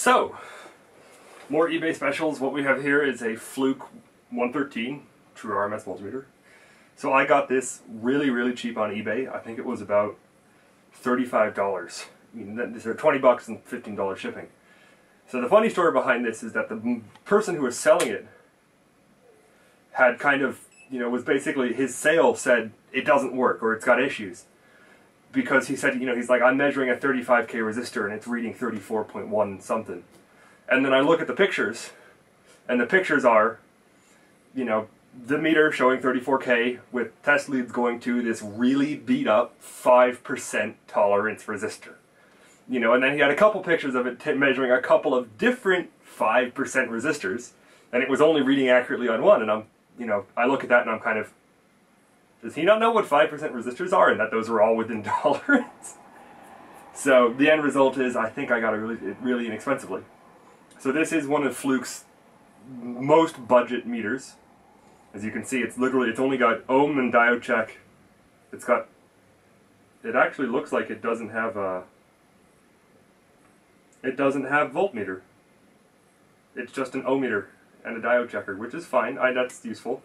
So, more eBay specials. What we have here is a Fluke 113 true RMS multimeter. So I got this really cheap on eBay. I think it was about $35. I mean, these are 20 bucks and $15 shipping. So the funny story behind this is that the person who was selling it had kind of, was basically, his sale said it doesn't work or it's got issues. Because he said, he's like, I'm measuring a 35K resistor and it's reading 34.1 something. And then I look at the pictures, and the pictures are, the meter showing 34K with test leads going to this really beat up 5% tolerance resistor. And then he had a couple pictures of it measuring a couple of different 5% resistors, and it was only reading accurately on one, and I look at that and I'm kind of, does he not know what 5% resistors are and that those are all within tolerance? So the end result is I think I got it really inexpensively. So this is one of Fluke's most budget meters. As you can see, it's only got ohm and diode check. It actually looks like it doesn't have voltmeter. It's just an ohm meter and a diode checker, which is fine. That's useful.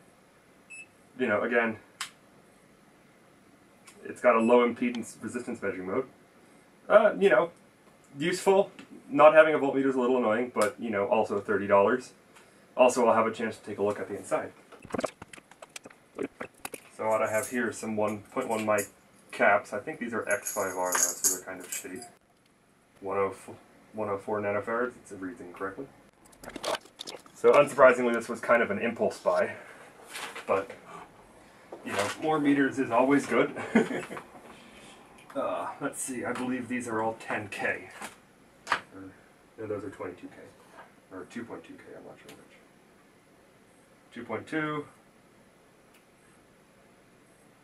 Again, it's got a low impedance resistance measuring mode. Useful. Not having a voltmeter is a little annoying, but, also $30. Also, I'll have a chance to take a look at the inside. So what I have here is some 1.1 mic caps. I think these are X5R now, so they're kind of shitty. 104 nanofarads, it's reading correctly. So unsurprisingly, this was kind of an impulse buy, but more meters is always good. Let's see, I believe these are all 10K. No, those are 22K. Or 2.2K, I'm not sure which. 2.2,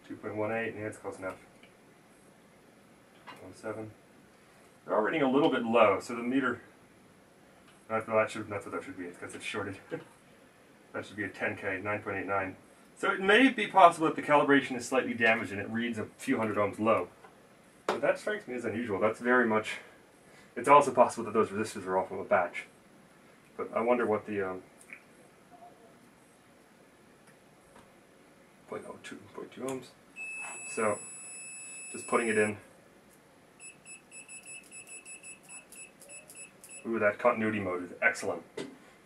2.18, yeah, it's close enough. 1.7. They're all reading a little bit low, so the meter, that's what that should be, it's because it's shorted. That should be a 10K, 9.89. So it may be possible that the calibration is slightly damaged and it reads a few hundred ohms low. But that strikes me as unusual. That's very much... It's also possible that those resistors are all from a batch. But I wonder what the 0.02 ohms. So, just putting it in. Ooh, that continuity mode is excellent.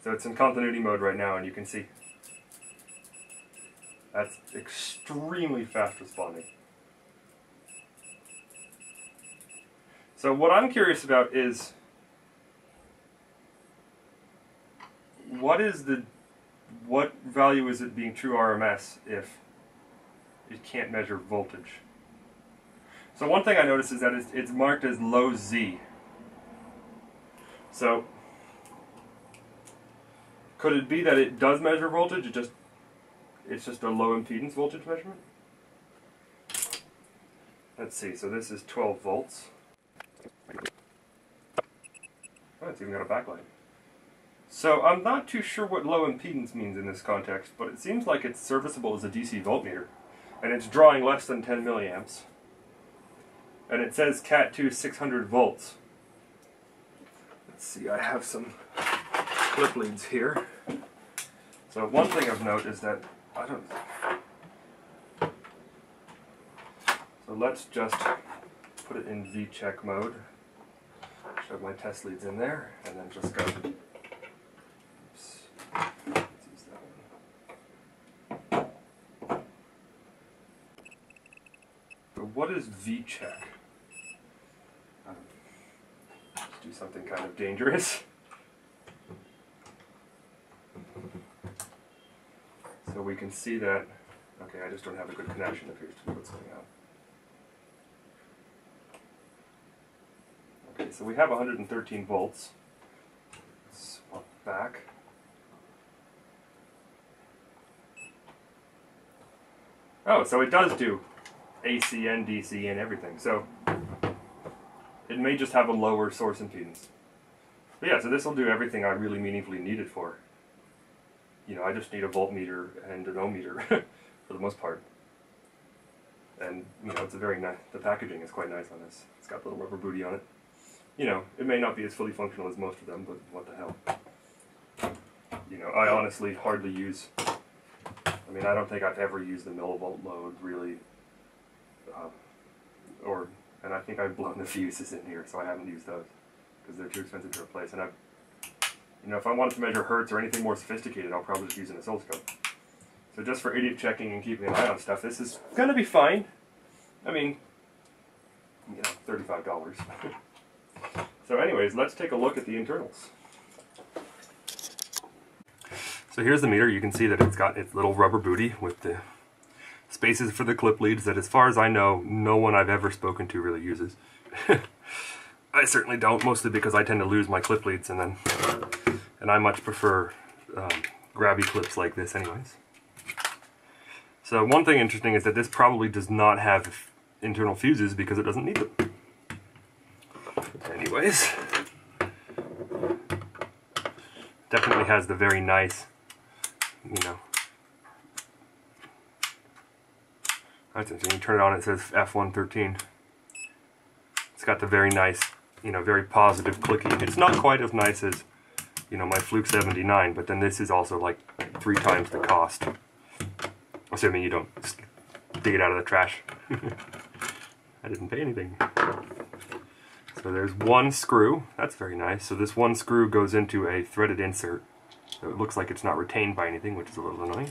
So it's in continuity mode right now, and you can see that's extremely fast responding. So what I'm curious about is what value is it being true RMS if it can't measure voltage? So one thing I noticed is that it's marked as low Z. So could it be that it does measure voltage? It's just a low impedance voltage measurement? Let's see, so this is 12 volts. Oh, it's even got a backlight. So I'm not too sure what low impedance means in this context, but it seems like it's serviceable as a DC voltmeter. And it's drawing less than 10 milliamps. And it says Cat2 600 volts. Let's see, I have some clip leads here. So one thing of note is that so let's just put it in V-check mode. Shove my test leads in there, and then just go. Oops. Let's use that one. So what is V-check? Let's do something kind of dangerous. So we can see that, okay, I just don't have a good connection, it appears to be what's going on. Okay, so we have 113 volts. Swap back. Oh, so it does do AC and DC and everything. So it may just have a lower source impedance. But yeah, so this will do everything I really meaningfully need it for. I just need a voltmeter and an ohm meter for the most part. And it's a very nice. The packaging is quite nice on this. It's got a little rubber booty on it. you know, it may not be as fully functional as most of them, but what the hell. You know, I honestly hardly use, I mean, I don't think I've ever used the millivolt load, really, and I think I've blown the fuses in here, so I haven't used those, because they're too expensive to replace, and you know, if I wanted to measure hertz or anything more sophisticated, I'll probably just use an oscilloscope. So just for idiot checking and keeping an eye on stuff, this is going to be fine. I mean, you know, $35. So anyways, let's take a look at the internals. So here's the meter. You can see that it's got its little rubber booty with the spaces for the clip leads that, as far as I know, no one I've ever spoken to really uses. I certainly don't, mostly because I tend to lose my clip leads, and I much prefer grabby clips like this anyways. So one thing interesting is that this probably does not have internal fuses because it doesn't need them. Anyways, definitely has the very nice, you know, that's interesting. You turn it on, it says F113. It's got the very nice, you know, very positive clicking. It's not quite as nice as, you know, my Fluke 79, but then this is also like 3 times the cost. Assuming you don't dig it out of the trash. I didn't pay anything. So there's one screw. That's very nice. So this one screw goes into a threaded insert. So it looks like it's not retained by anything, which is a little annoying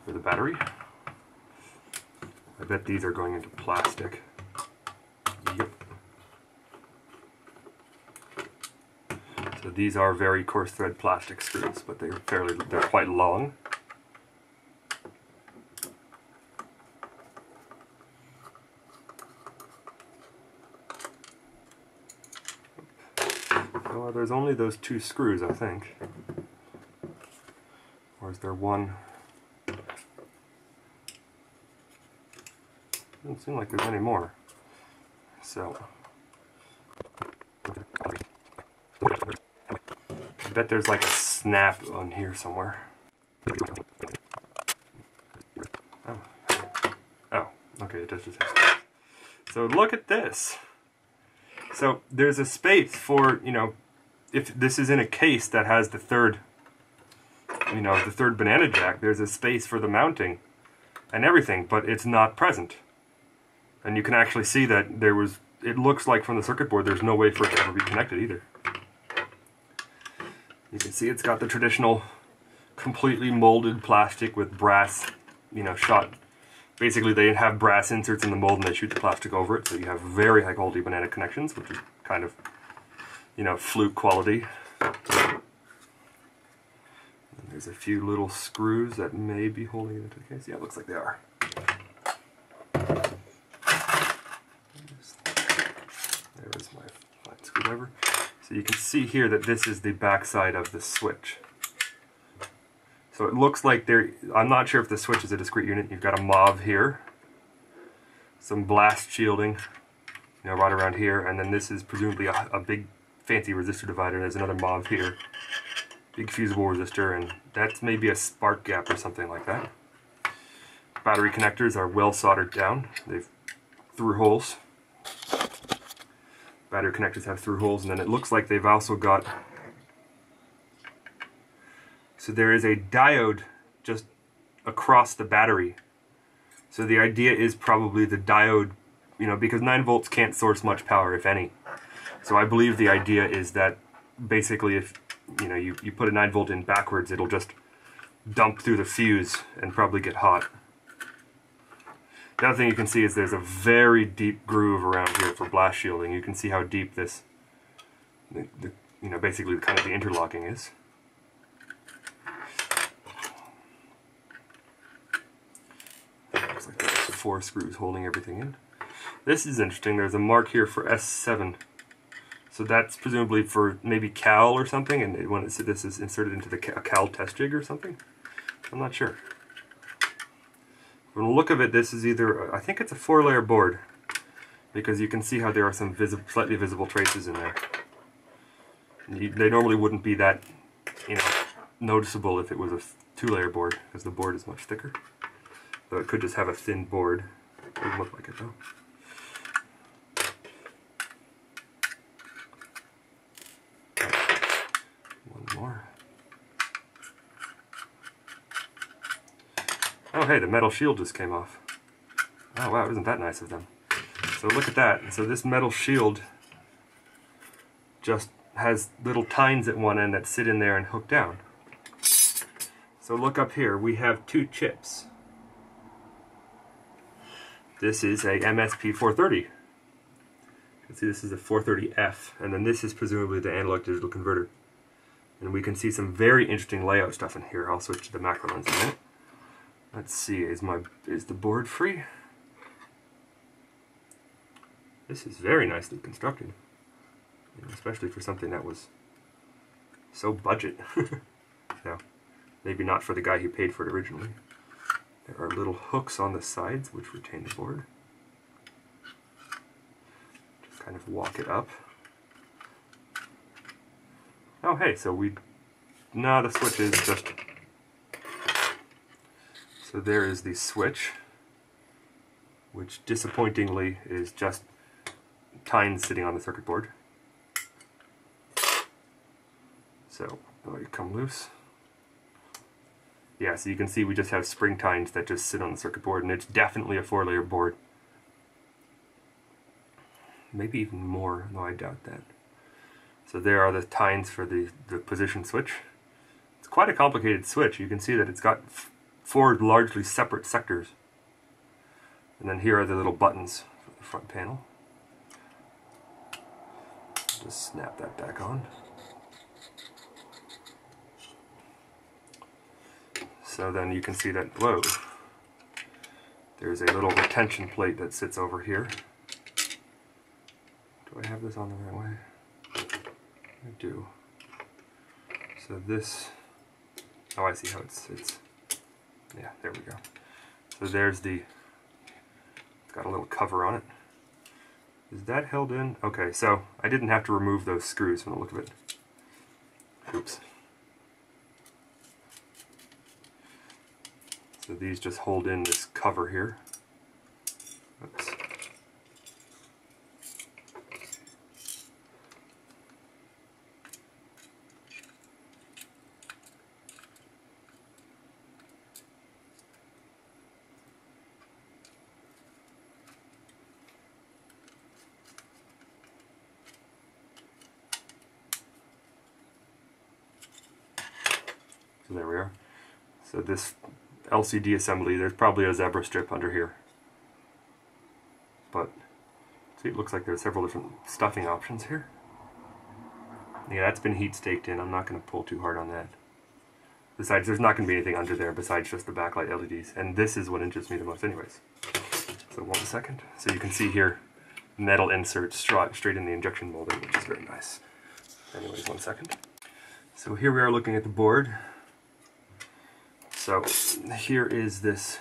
for the battery. I bet these are going into plastic. Yep. So these are very coarse thread plastic screws, but they're quite long. Well, there's only those 2 screws, I think. Or is there one? Doesn't seem like there's any more. So, I bet there's like a snap on here somewhere. Oh, okay, it does just have snap. So look at this. So there's a space for, you know, if this is in a case that has the third, you know, the third banana jack, there's a space for the mounting and everything, but it's not present. And you can actually see that it looks like from the circuit board there's no way for it to ever be connected either. You can see it's got the traditional completely molded plastic with brass, you know, shot. Basically they have brass inserts in the mold and they shoot the plastic over it, so you have very high quality banana connections, which is kind of, you know, Fluke quality. And there's a few little screws that may be holding it into the case. Yeah, it looks like they are. There's my fine screwdriver. So you can see here that this is the back side of the switch. So it looks like I'm not sure if the switch is a discrete unit. You've got a MOV here, some blast shielding, you know, right around here, and then this is presumably a big fancy resistor divider. There's another MOV here, big fusible resistor, and that's maybe a spark gap or something like that. Battery connectors are well soldered down. They've through holes. Battery connectors have through holes, and then it looks like they've also got, so there is a diode just across the battery. So the idea is probably the diode, you know, because 9 volts can't source much power, if any. So I believe the idea is that basically if, you know, you put a 9 volt in backwards, it'll just dump through the fuse and probably get hot. The other thing you can see is there's a very deep groove around here for blast shielding. You can see how deep this, you know, basically kind of the interlocking is. Looks like there's 4 screws holding everything in. This is interesting. There's a mark here for S7. So that's presumably for maybe cal or something, and when this is inserted into the cal test jig or something. I'm not sure. From the look of it, this is either, I think it's a 4-layer board, because you can see how there are some slightly visible traces in there. They normally wouldn't be that, you know, noticeable if it was a 2-layer board, because the board is much thicker. So it could just have a thin board. It doesn't look like it though. hey, the metal shield just came off. Oh wow, isn't that nice of them? So look at that. So this metal shield just has little tines at one end that sit in there and hook down. So look up here, we have two chips. This is a MSP 430. You can see this is a 430F, and then this is presumably the analog digital converter. And we can see some very interesting layout stuff in here. I'll switch to the macro lens in a minute. Let's see, is the board free? This is very nicely constructed, especially for something that was so budget. Now, maybe not for the guy who paid for it originally. There are little hooks on the sides which retain the board. Just kind of walk it up. Oh hey, so the switch is just... So there is the switch, which disappointingly is just tines sitting on the circuit board. So, let it come loose. Yeah, so you can see we just have spring tines that just sit on the circuit board, and it's definitely a 4-layer board. Maybe even more, though I doubt that. So there are the tines for the position switch. It's quite a complicated switch. You can see that it's got 4 largely separate sectors. And then here are the little buttons for the front panel. Just snap that back on. So then you can see that, whoa, there's a little retention plate that sits over here. Do I have this on the right way? I do. So this, oh, I see how it sits. Yeah, there we go. So there's it's got a little cover on it. Is that held in? Okay, so I didn't have to remove those screws from the look of it. Oops. So these just hold in this cover here. Oops. So there we are. So this LCD assembly, there's probably a zebra strip under here. But, see, it looks like there's several different stuffing options here. Yeah, that's been heat staked in. I'm not going to pull too hard on that. Besides, there's not going to be anything under there besides just the backlight LEDs. And this is what interests me the most anyways. So 1 second. So you can see here, metal inserts straight in the injection molding, which is very nice. Anyways, 1 second. So here we are looking at the board. So here is this.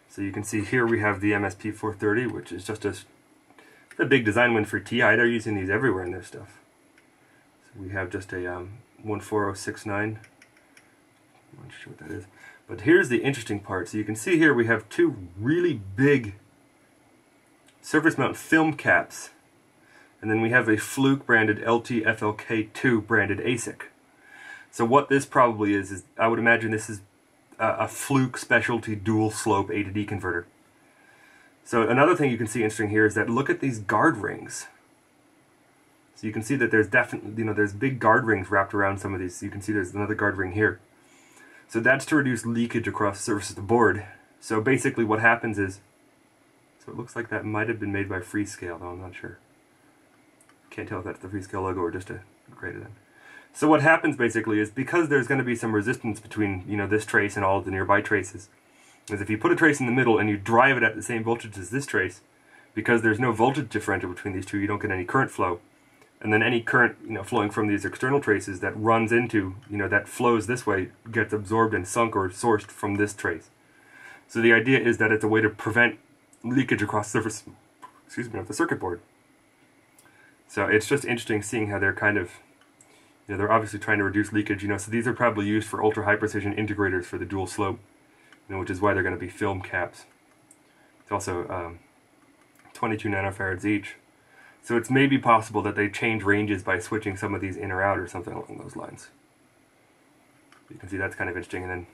So you can see here we have the MSP 430, which is just a big design win for TI. They're using these everywhere in their stuff. So we have just a 14069. I'm not sure what that is. But here's the interesting part. So you can see here we have 2 really big surface mount film caps. And then we have a Fluke branded LT-FLK2 branded ASIC. So what this probably is I would imagine this is a Fluke specialty dual slope A to D converter. So another thing you can see interesting here is that look at these guard rings. So you can see that there's definitely, there's big guard rings wrapped around some of these. So you can see there's another guard ring here. So that's to reduce leakage across the surface of the board. So basically what happens is, so it looks like that might have been made by Freescale, though I'm not sure. Can't tell if that's the Freescale logo or just a graded end. So what happens basically is, because there's going to be some resistance between this trace and all of the nearby traces, is if you put a trace in the middle and you drive it at the same voltage as this trace, because there's no voltage differential between these two, you don't get any current flow. And then any current flowing from these external traces that runs into, that flows this way, gets absorbed and sunk or sourced from this trace. So the idea is that it's a way to prevent leakage across the surface, of the circuit board. So it's just interesting seeing how they're kind of, they're obviously trying to reduce leakage, so these are probably used for ultra high precision integrators for the dual slope, which is why they're going to be film caps. It's also 22 nanofarads each. So it's maybe possible that they change ranges by switching some of these in or out or something along those lines. You can see that's kind of interesting, and then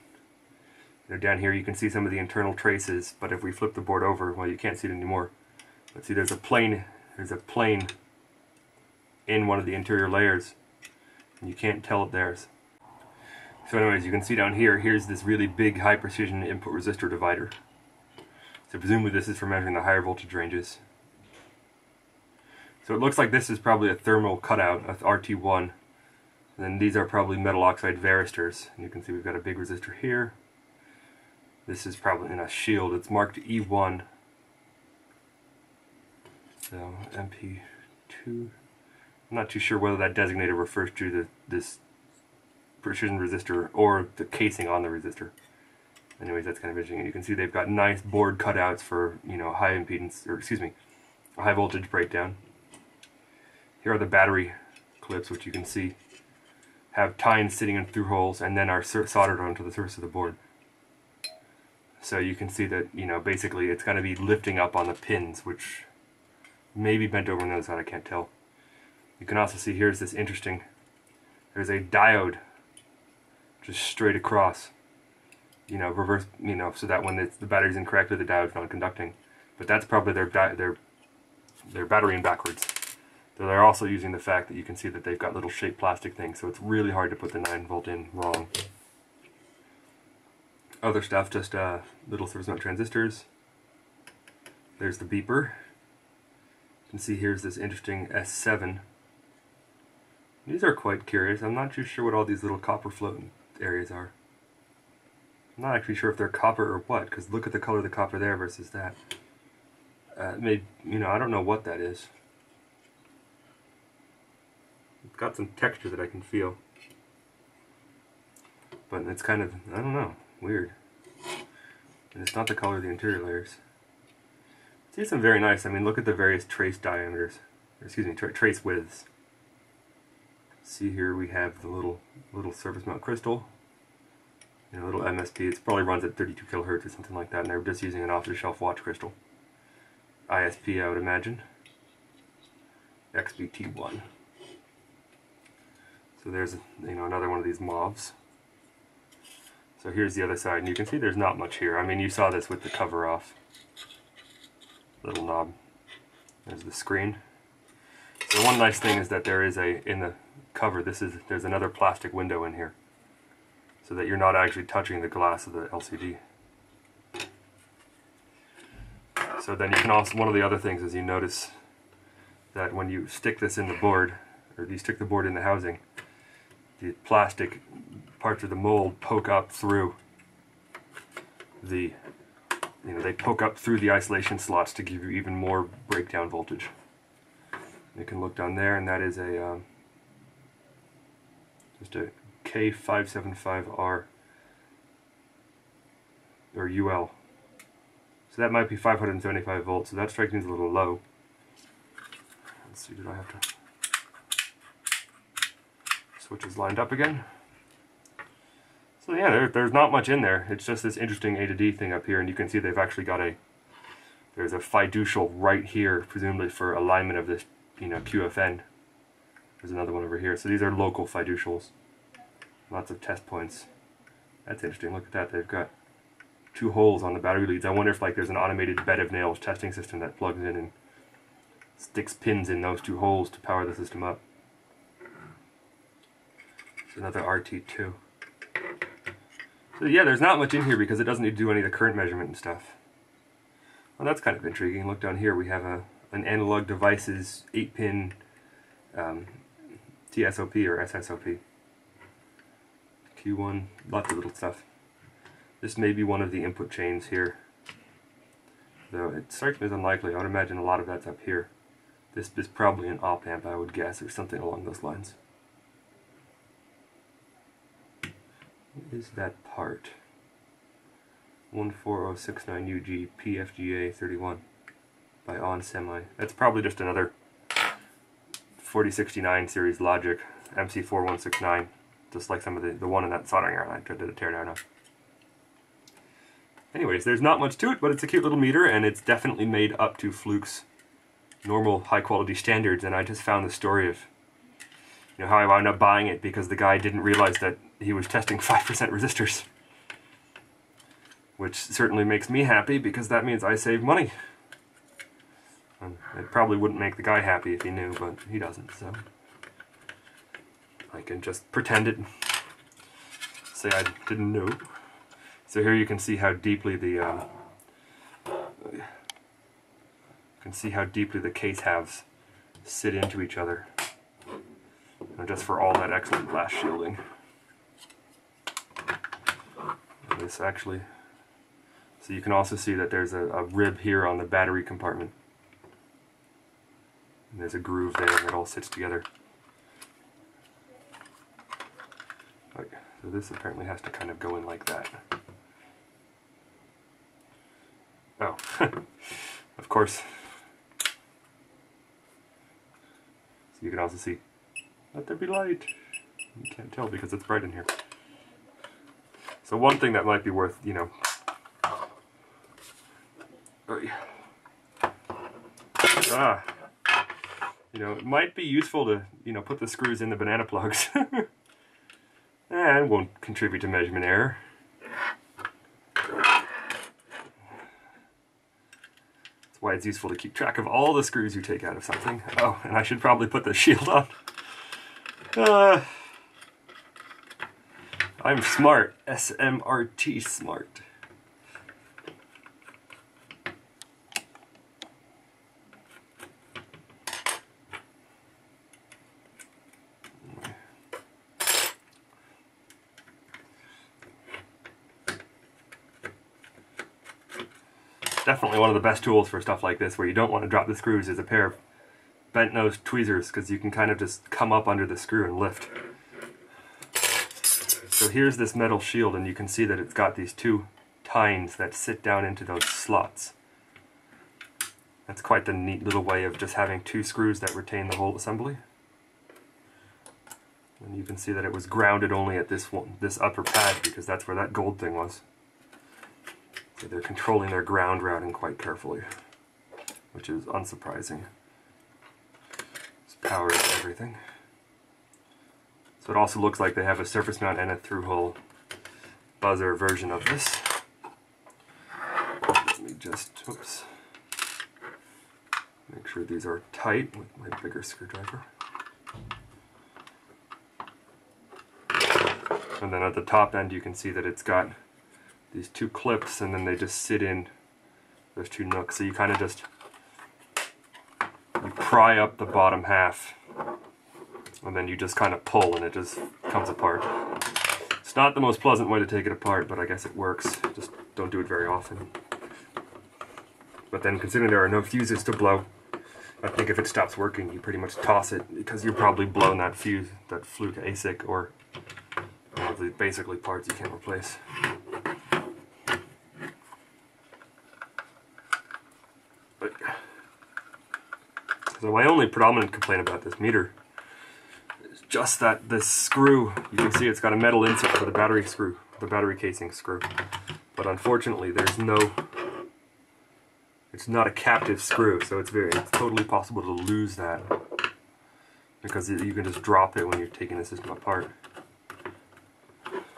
Down here you can see some of the internal traces, but if we flip the board over, well, you can't see it anymore. But see, there's a plane in one of the interior layers, and you can't tell it theirs. So anyways, you can see down here, here's this really big high precision input resistor divider. So presumably this is for measuring the higher voltage ranges. So it looks like this is probably a thermal cutout, a RT1. And then these are probably metal oxide varistors. And you can see we've got a big resistor here. This is probably in a shield. It's marked E1. So MP2. I'm not too sure whether that designator refers to this precision resistor or the casing on the resistor. Anyways, that's kind of interesting. And you can see they've got nice board cutouts for, you know, high impedance, or excuse me, a high voltage breakdown. Here are the battery clips, which you can see have tines sitting in through holes and then are soldered onto the surface of the board. So you can see that, you know, basically it's going to be lifting up on the pins, which may be bent over on the other side, I can't tell. You can also see here's this interesting, there's a diode just straight across, you know, reverse, you know, so that when the battery's incorrectly, the diode's non-conducting. But that's probably their battery in backwards. So they're also using the fact that you can see that they've got little shaped plastic things, so it's really hard to put the 9-volt in wrong. Other stuff, just little surface mount transistors. There's the beeper. You can see here's this interesting S7. These are quite curious. I'm not too sure what all these little copper floating areas are. I'm not actually sure if they're copper or what, because look at the color of the copper there versus that. You know, I don't know what that is. It's got some texture that I can feel. But it's kind of, I don't know, weird. And it's not the color of the interior layers. See, some very nice, I mean, look at the various trace diameters, or excuse me, trace widths. See here we have the little surface mount crystal. You know, little MSP, it probably runs at 32 kilohertz or something like that, and they're just using an off-the-shelf watch crystal. ISP, I would imagine. XBT1. So there's, you know, another one of these mauves. So here's the other side, and you can see there's not much here. I mean, you saw this with the cover off. Little knob. There's the screen. So one nice thing is that there is in the cover, there's another plastic window in here, so that you're not actually touching the glass of the LCD. So then you can also, one of the other things is you notice that when you stick this in the board, or you stick the board in the housing, the plastic parts of the mold poke up through the, you know, they poke up through the isolation slots to give you even more breakdown voltage. You can look down there, and that is just a K575R or UL. So that might be 575 volts, so that strikes me as a little low. Let's see, did I have to switch is lined up again? So yeah, there's not much in there. It's just this interesting A to D thing up here, and you can see they've actually got there's a fiducial right here, presumably for alignment of this, you know, QFN. There's another one over here. So these are local fiducials. Lots of test points. That's interesting. Look at that. They've got 2 holes on the battery leads. I wonder if like there's an automated bed of nails testing system that plugs in and sticks pins in those 2 holes to power the system up. It's another RT2. So yeah, there's not much in here because it doesn't need to do any of the current measurement and stuff. Well, that's kind of intriguing. Look down here. We have an analog devices 8-pin TSOP or SSOP. Q1, lots of little stuff. This may be one of the input chains here, though it strikes me as unlikely. I would imagine a lot of that's up here. This is probably an op amp, I would guess, or something along those lines. What is that part? 14069UG PFGA 31 by On Semi. That's probably just another 4069 series logic MC4169, just like some of the one in that soldering iron I did a teardown of. Anyways, there's not much to it, but it's a cute little meter, and it's definitely made up to Fluke's normal high quality standards. And I just found the story of, you know, how I wound up buying it because the guy didn't realize that he was testing 5% resistors. which certainly makes me happy because that means I save money. And it probably wouldn't make the guy happy if he knew, but he doesn't, so I can just pretend it, say I didn't know. So here you can see how deeply the case halves sit into each other, and just for all that excellent glass shielding. And this actually, so you can also see that there's a rib here on the battery compartment. And there's a groove there, and it all sits together. Okay, so this apparently has to kind of go in like that. Oh, of course. So you can also see, let there be light. You can't tell because it's bright in here. So one thing that might be worth, you know, it might be useful to, put the screws in the banana plugs. And won't contribute to measurement error. That's why it's useful to keep track of all the screws you take out of something. Oh, and I should probably put the shield on. I'm smart. SMRT smart. Definitely one of the best tools for stuff like this where you don't want to drop the screws is a pair of bent nose tweezers, because you can kind of just come up under the screw and lift. So here's this metal shield, and you can see that it's got these two tines that sit down into those slots. That's quite the neat little way of just having two screws that retain the whole assembly. And you can see that it was grounded only at this upper pad, because that's where that gold thing was. So they're controlling their ground routing quite carefully, which is unsurprising. This powers everything. So it also looks like they have a surface mount and a through-hole buzzer version of this. Let me just, oops, make sure these are tight with my bigger screwdriver. And then at the top end you can see that it's got these two clips, and then they just sit in those two nooks. So you kind of just, you pry up the bottom half, and then you just kind of pull, and it just comes apart. It's not the most pleasant way to take it apart, but I guess it works. Just don't do it very often. But then, considering there are no fuses to blow, I think if it stops working, you pretty much toss it, because you've probably blown that fuse, that Fluke ASIC, or one of the basically parts you can't replace. So my only predominant complaint about this meter is just that this screw, you can see it's got a metal insert for the battery screw, the battery casing screw. But unfortunately there's no, it's not a captive screw, so it's totally possible to lose that, because you can just drop it when you're taking the system apart.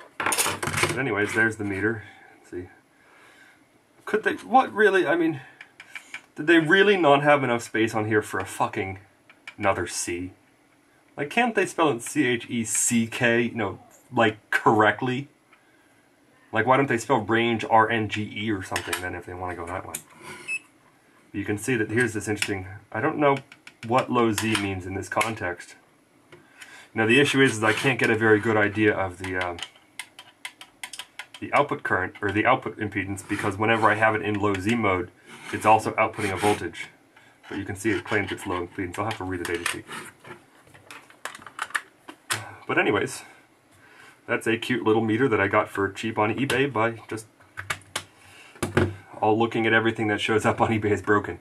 But anyways, there's the meter. Let's see. Could they, what really, I mean, did they really not have enough space on here for a fucking another C? Like, can't they spell it C-H-E-C-K, like, correctly? Like, why don't they spell range R-N-G-E or something then if they want to go that way? But you can see that here's this interesting, I don't know what low Z means in this context. Now the issue is I can't get a very good idea of the output current, or the output impedance, because whenever I have it in low Z mode, it's also outputting a voltage. But you can see it claims it's low impedance. I'll have to read the data sheet. But anyways, that's a cute little meter that I got for cheap on eBay by just all looking at everything that shows up on eBay as broken.